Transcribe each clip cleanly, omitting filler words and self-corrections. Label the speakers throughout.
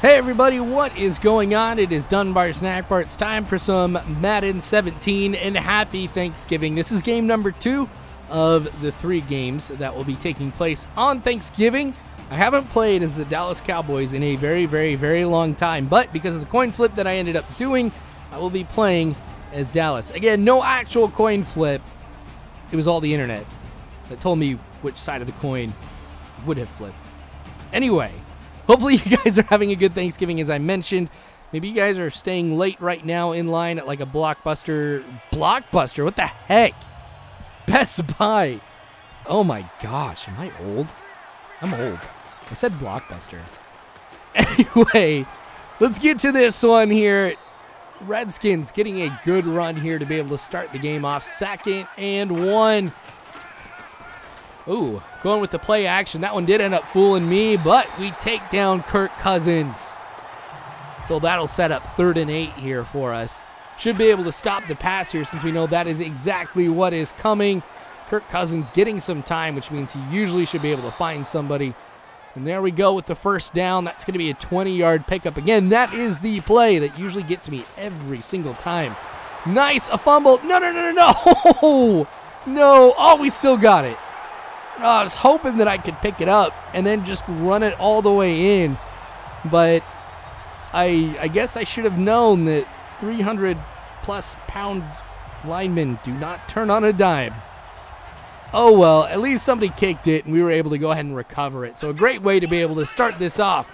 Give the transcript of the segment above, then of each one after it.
Speaker 1: Hey everybody, what is going on? It is Dunbar Snack Bar. It's time for some Madden 17 and happy Thanksgiving. This is game number 2 of the 3 games that will be taking place on Thanksgiving. I haven't played as the Dallas Cowboys in a very long time, but because of the coin flip that I ended up doing, I will be playing as Dallas. Again, no actual coin flip. It was all the internet that told me which side of the coin would have flipped. Anyway, hopefully you guys are having a good Thanksgiving, as I mentioned. Maybe you guys are staying late right now in line at like a Blockbuster. Blockbuster? What the heck? Best Buy. Oh my gosh, am I old? I'm old. I said Blockbuster. Anyway, let's get to this one here. Redskins getting a good run here to be able to start the game off. 2nd and 1. Ooh, going with the play action. That one did end up fooling me, but we take down Kirk Cousins. So that'll set up 3rd and 8 here for us. Should be able to stop the pass here since we know that is exactly what is coming. Kirk Cousins getting some time, which means he usually should be able to find somebody. And there we go with the first down. That's going to be a 20-yard pickup. Again, that is the play that usually gets me every single time. Nice, a fumble. No. No, oh, we still got it. Oh, I was hoping that I could pick it up and then just run it all the way in. But I guess I should have known that 300-plus pound linemen do not turn on a dime. Oh well, at least somebody kicked it and we were able to go ahead and recover it. So a great way to be able to start this off.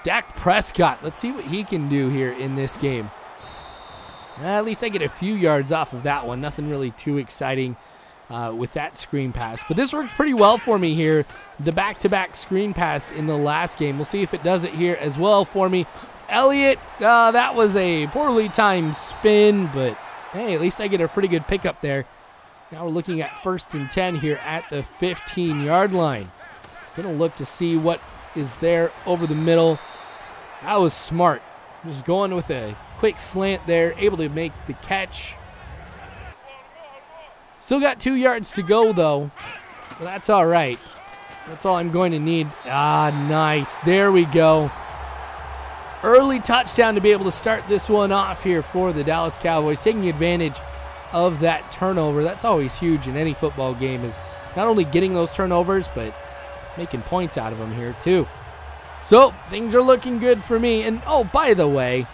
Speaker 1: Dak Prescott, let's see what he can do here in this game. At least I get a few yards off of that one. Nothing really too exciting with that screen pass. But this worked pretty well for me here. The back-to-back screen pass in the last game. We'll see if it does it here as well for me. Elliott, that was a poorly timed spin, but hey, at least I get a pretty good pickup there. Now we're looking at 1st and 10 here at the 15-yard line. Gonna look to see what is there over the middle. That was smart. Just going with a quick slant there, able to make the catch. Still got 2 yards to go, though. Well, that's all right. That's all I'm going to need. Ah, nice. There we go. Early touchdown to be able to start this one off here for the Dallas Cowboys, taking advantage of that turnover. That's always huge in any football game, is not only getting those turnovers, but making points out of them here, too. So, things are looking good for me. And, oh, by the way,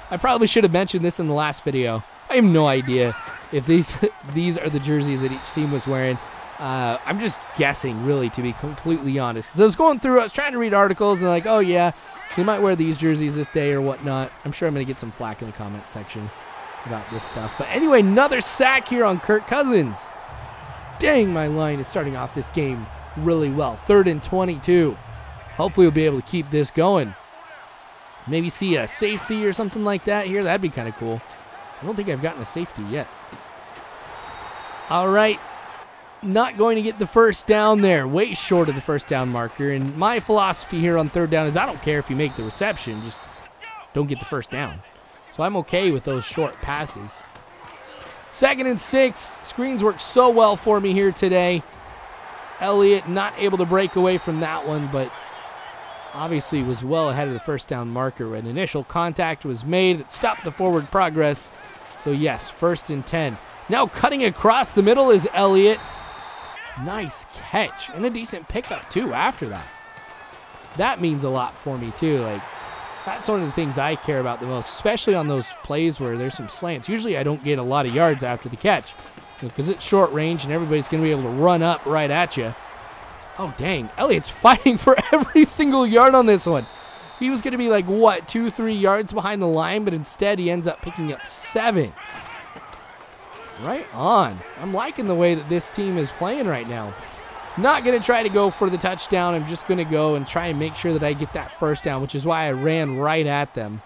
Speaker 1: I probably should have mentioned this in the last video. I have no idea if these are the jerseys that each team was wearing. I'm just guessing, really, to be completely honest. Because I was going through, I was trying to read articles, and like, oh yeah, they might wear these jerseys this day or whatnot. I'm sure I'm going to get some flack in the comment section about this stuff. But anyway, another sack here on Kirk Cousins. Dang, my line is starting off this game really well. 3rd and 22. Hopefully we'll be able to keep this going. Maybe see a safety or something like that here. That'd be kind of cool. I don't think I've gotten a safety yet. All right. Not going to get the first down there. Way short of the first down marker. And my philosophy here on 3rd down is I don't care if you make the reception. Just don't get the first down. So I'm okay with those short passes. 2nd and 6. Screens work so well for me here today. Elliott not able to break away from that one, but obviously was well ahead of the first down marker when initial contact was made. It stopped the forward progress. So yes, 1st and 10. Now cutting across the middle is Elliott. Nice catch and a decent pickup too after that. That means a lot for me too. Like, that's one of the things I care about the most, especially on those plays where there's some slants. Usually I don't get a lot of yards after the catch because it's short range and everybody's going to be able to run up right at you. Oh, dang. Elliott's fighting for every single yard on this one. He was going to be like, what, 2-3 yards behind the line, but instead he ends up picking up 7. Right on. I'm liking the way that this team is playing right now. Not going to try to go for the touchdown. I'm just going to go and try and make sure that I get that first down, which is why I ran right at them.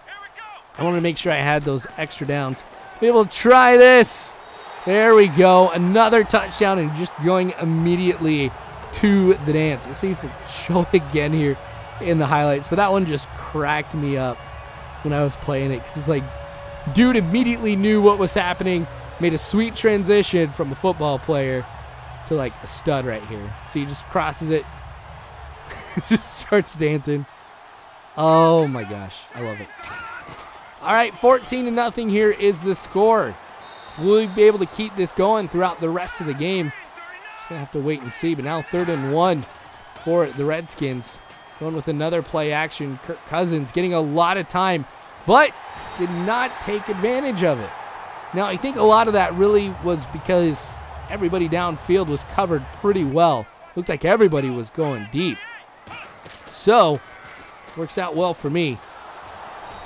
Speaker 1: I wanted to make sure I had those extra downs. Be able to try this. There we go. Another touchdown and just going immediately to the dance. Let's see if it'll show again here in the highlights. But that one just cracked me up when I was playing it. Because it's like, dude immediately knew what was happening. Made a sweet transition from a football player to like a stud right here. So he just crosses it, just starts dancing. Oh my gosh, I love it. All right, 14-0 here is the score. Will we be able to keep this going throughout the rest of the game? Just gonna have to wait and see, but now 3rd and 1 for the Redskins. Going with another play action. Kirk Cousins getting a lot of time, but did not take advantage of it. Now, I think a lot of that really was because everybody downfield was covered pretty well. Looked like everybody was going deep. So, works out well for me.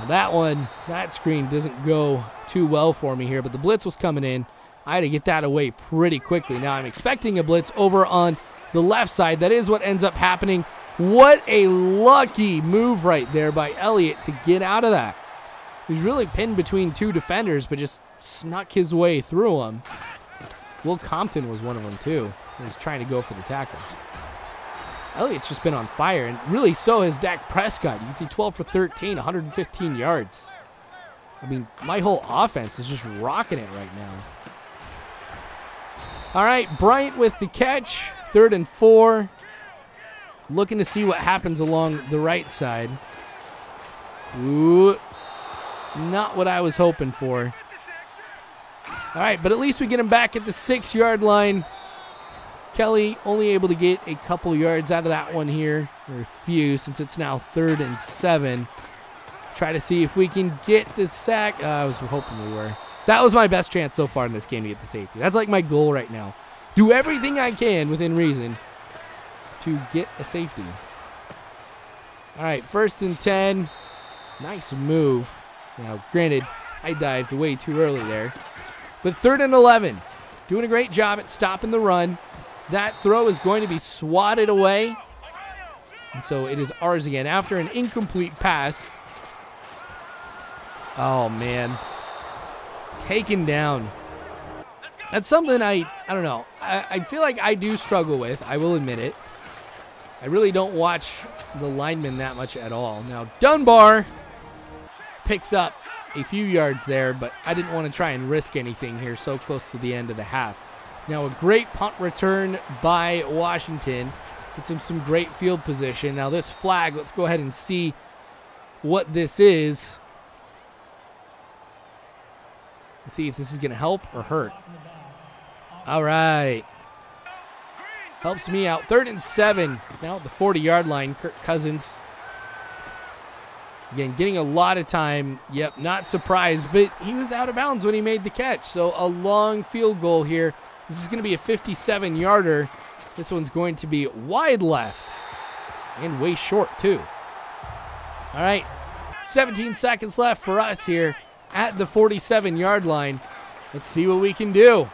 Speaker 1: Now that screen doesn't go too well for me here, but the blitz was coming in. I had to get that away pretty quickly. Now, I'm expecting a blitz over on the left side. That is what ends up happening. What a lucky move right there by Elliott to get out of that. He was really pinned between 2 defenders, but just snuck his way through them. Will Compton was one of them, too. He was trying to go for the tackle. Elliott's just been on fire, and really so has Dak Prescott. You can see 12 for 13, 115 yards. I mean, my whole offense is just rocking it right now. All right, Bryant with the catch. 3rd and 4. Looking to see what happens along the right side. Ooh, not what I was hoping for. All right, but at least we get him back at the 6-yard line. Kelly only able to get a couple yards out of that one here, or a few, since it's now 3rd and 7. Try to see if we can get the sack. I was hoping we were. That was my best chance so far in this game to get the safety. That's like my goal right now. Do everything I can within reason to get a safety. All right, 1st and 10. Nice move. Now, granted, I dived way too early there. But 3rd and 11. Doing a great job at stopping the run. That throw is going to be swatted away. And so it is ours again after an incomplete pass. Oh, man. Taken down. That's something I don't know. I feel like I do struggle with. I will admit it. I really don't watch the linemen that much at all. Now, Dunbar picks up a few yards there, but I didn't want to try and risk anything here so close to the end of the half. Now, a great punt return by Washington. Gets him some great field position. Now, this flag, let's go ahead and see what this is. Let's see if this is going to help or hurt. All right. Helps me out. 3rd and 7. Now at the 40-yard line, Kirk Cousins. Again, getting a lot of time. Yep, not surprised, but he was out of bounds when he made the catch. So a long field goal here. This is going to be a 57-yarder. This one's going to be wide left and way short, too. All right, 17 seconds left for us here at the 47-yard line. Let's see what we can do.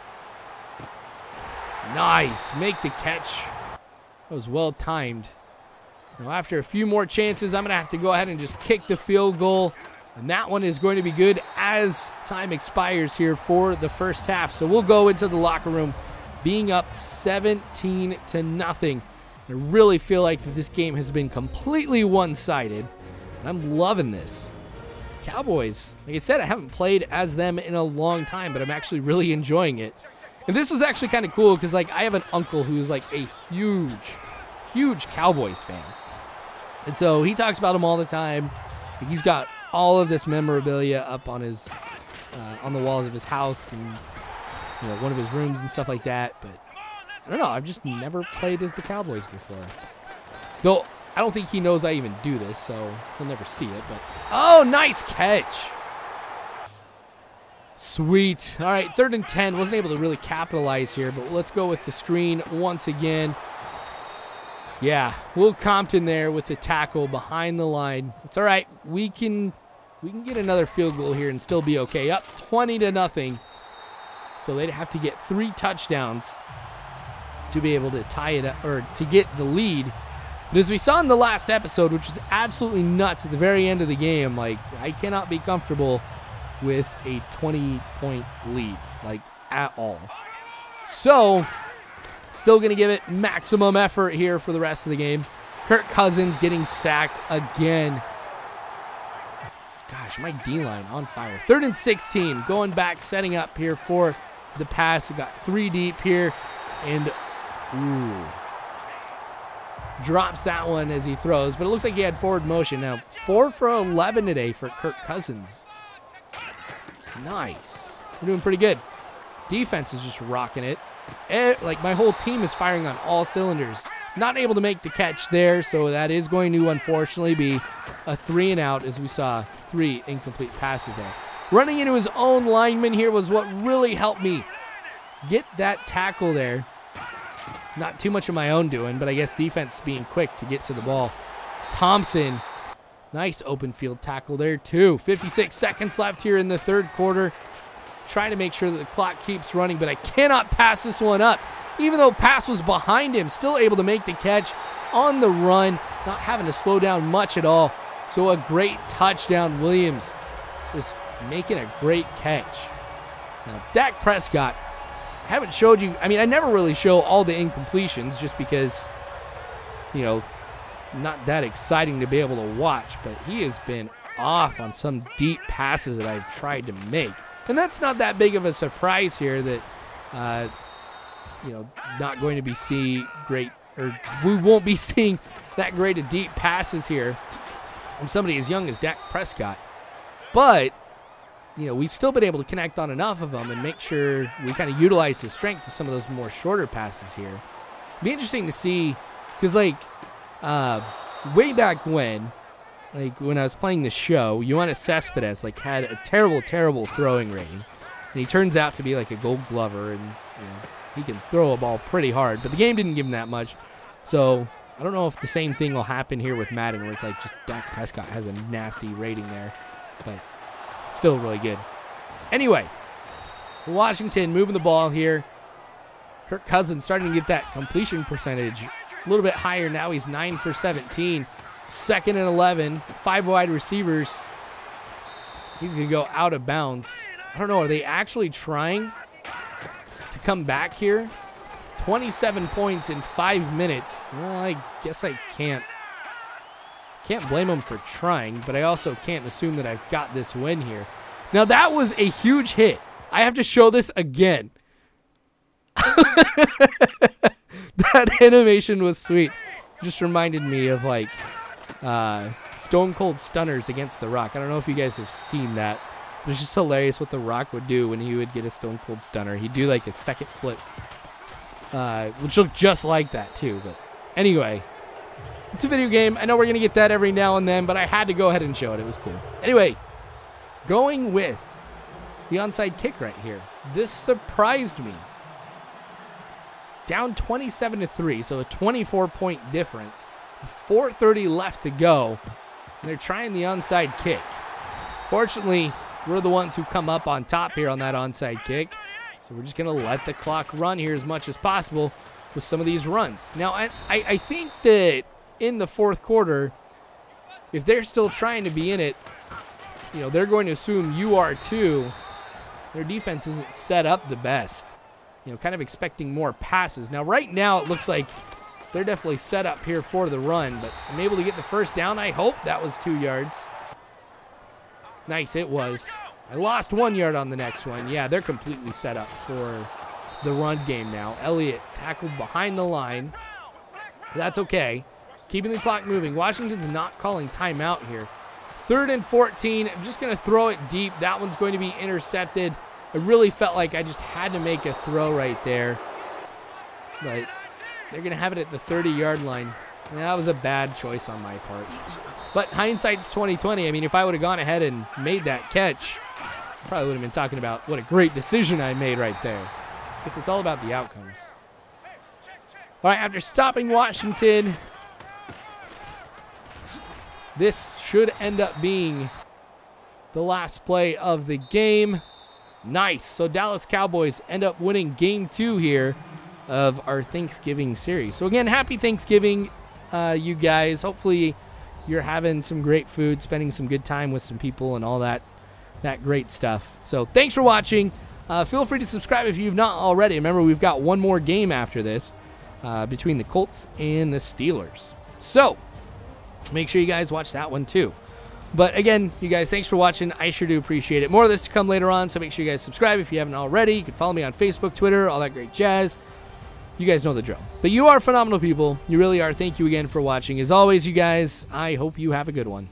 Speaker 1: Nice. Make the catch. That was well timed. Now, after a few more chances, I'm going to have to go ahead and just kick the field goal. And that one is going to be good as time expires here for the first half. So we'll go into the locker room being up 17-0. I really feel like this game has been completely one-sided. And I'm loving this. Cowboys, like I said, I haven't played as them in a long time, but I'm actually really enjoying it. And this was actually kind of cool because, like, I have an uncle who's like a huge Cowboys fan. And so he talks about them all the time. Like, he's got all of this memorabilia up on his on the walls of his house and, you know, one of his rooms and stuff like that. But I don't know. I've just never played as the Cowboys before. Though I don't think he knows I even do this, so he'll never see it. But oh, nice catch. Sweet. All right, 3rd and 10. Wasn't able to really capitalize here, but let's go with the screen once again. Yeah, Will Compton there with the tackle behind the line. It's all right. We can get another field goal here and still be okay. Up 20-0. So they'd have to get 3 touchdowns to be able to tie it up, or to get the lead. But as we saw in the last episode, which was absolutely nuts at the very end of the game, like, I cannot be comfortable with a 20-point lead, like, at all. So, still going to give it maximum effort here for the rest of the game. Kirk Cousins getting sacked again. Gosh, my D-line on fire. 3rd and 16, going back, setting up here for the pass. We got 3 deep here, and ooh. drops that one as he throws, but it looks like he had forward motion. Now, 4 for 11 today for Kirk Cousins. Nice. We're doing pretty good. Defense is just rocking it. Like, my whole team is firing on all cylinders. Not able to make the catch there, so that is going to, unfortunately, be a 3 and out, as we saw 3 incomplete passes there. Running into his own lineman here was what really helped me get that tackle there. Not too much of my own doing, but I guess defense being quick to get to the ball. Thompson, nice open field tackle there too. 56 seconds left here in the third quarter. Trying to make sure that the clock keeps running, but I cannot pass this one up. Even though pass was behind him, still able to make the catch on the run, not having to slow down much at all. So a great touchdown. Williams just making a great catch. Now, Dak Prescott, I haven't showed you, I mean, I never really show all the incompletions just because, you know, not that exciting to be able to watch, but he has been off on some deep passes that I've tried to make. And that's not that big of a surprise here that, you know, not going to be seeing great, or we won't be seeing that great of deep passes here from somebody as young as Dak Prescott. But, you know, we've still been able to connect on enough of them and make sure we kind of utilize his strengths with some of those more shorter passes here. It'd be interesting to see, because, like, way back when, like, when I was playing the show, Yoenis Cespedes, like, had a terrible, terrible throwing rating. And he turns out to be, like, a gold glover, and, you know, he can throw a ball pretty hard. But the game didn't give him that much. So I don't know if the same thing will happen here with Madden, where it's like just Dak Prescott has a nasty rating there. But still really good. Anyway, Washington moving the ball here. Kirk Cousins starting to get that completion percentage a little bit higher now. He's 9 for 17. 2nd and 11. 5 wide receivers. He's going to go out of bounds. I don't know. Are they actually trying to come back here? 27 points in 5 minutes. Well, I guess I can't blame them for trying, but I also can't assume that I've got this win here. Now, that was a huge hit. I have to show this again. That animation was sweet. Just reminded me of, like, Stone Cold Stunners against The Rock. I don't know if you guys have seen that. It was just hilarious what The Rock would do when he would get a Stone Cold Stunner. He'd do, like, a second flip, which looked just like that, too. But anyway, it's a video game. I know we're going to get that every now and then, but I had to go ahead and show it. It was cool. Anyway, going with the onside kick right here. This surprised me. Down 27-3, so a 24-point difference. 4:30 left to go. And they're trying the onside kick. Fortunately, we're the ones who come up on top here on that onside kick. So we're just going to let the clock run here as much as possible with some of these runs. Now, I think that in the fourth quarter, if they're still trying to be in it, you know, they're going to assume you are too. Their defense isn't set up the best. You know, kind of expecting more passes. Now, right now, it looks like they're definitely set up here for the run, but I'm able to get the first down. I hope that was 2 yards. Nice, it was. I lost 1 yard on the next one. Yeah, they're completely set up for the run game now. Elliott tackled behind the line. That's okay. Keeping the clock moving. Washington's not calling timeout here. 3rd and 14. I'm just going to throw it deep. That one's going to be intercepted. I really felt like I just had to make a throw right there. But they're going to have it at the 30-yard line. And that was a bad choice on my part. But hindsight's 20/20. I mean, if I would have gone ahead and made that catch, I probably would have been talking about what a great decision I made right there. I guess it's all about the outcomes. All right, after stopping Washington, this should end up being the last play of the game. Nice. So Dallas Cowboys end up winning game 2 here of our Thanksgiving series. So again, happy Thanksgiving, you guys. Hopefully you're having some great food, spending some good time with some people and all that great stuff. So thanks for watching. Feel free to subscribe if you've not already. Remember, we've got one more game after this between the Colts and the Steelers. So make sure you guys watch that one too. But again, you guys, thanks for watching. I sure do appreciate it. More of this to come later on, so make sure you guys subscribe if you haven't already. You can follow me on Facebook, Twitter, all that great jazz. You guys know the drill. But you are phenomenal people. You really are. Thank you again for watching. As always, you guys, I hope you have a good one.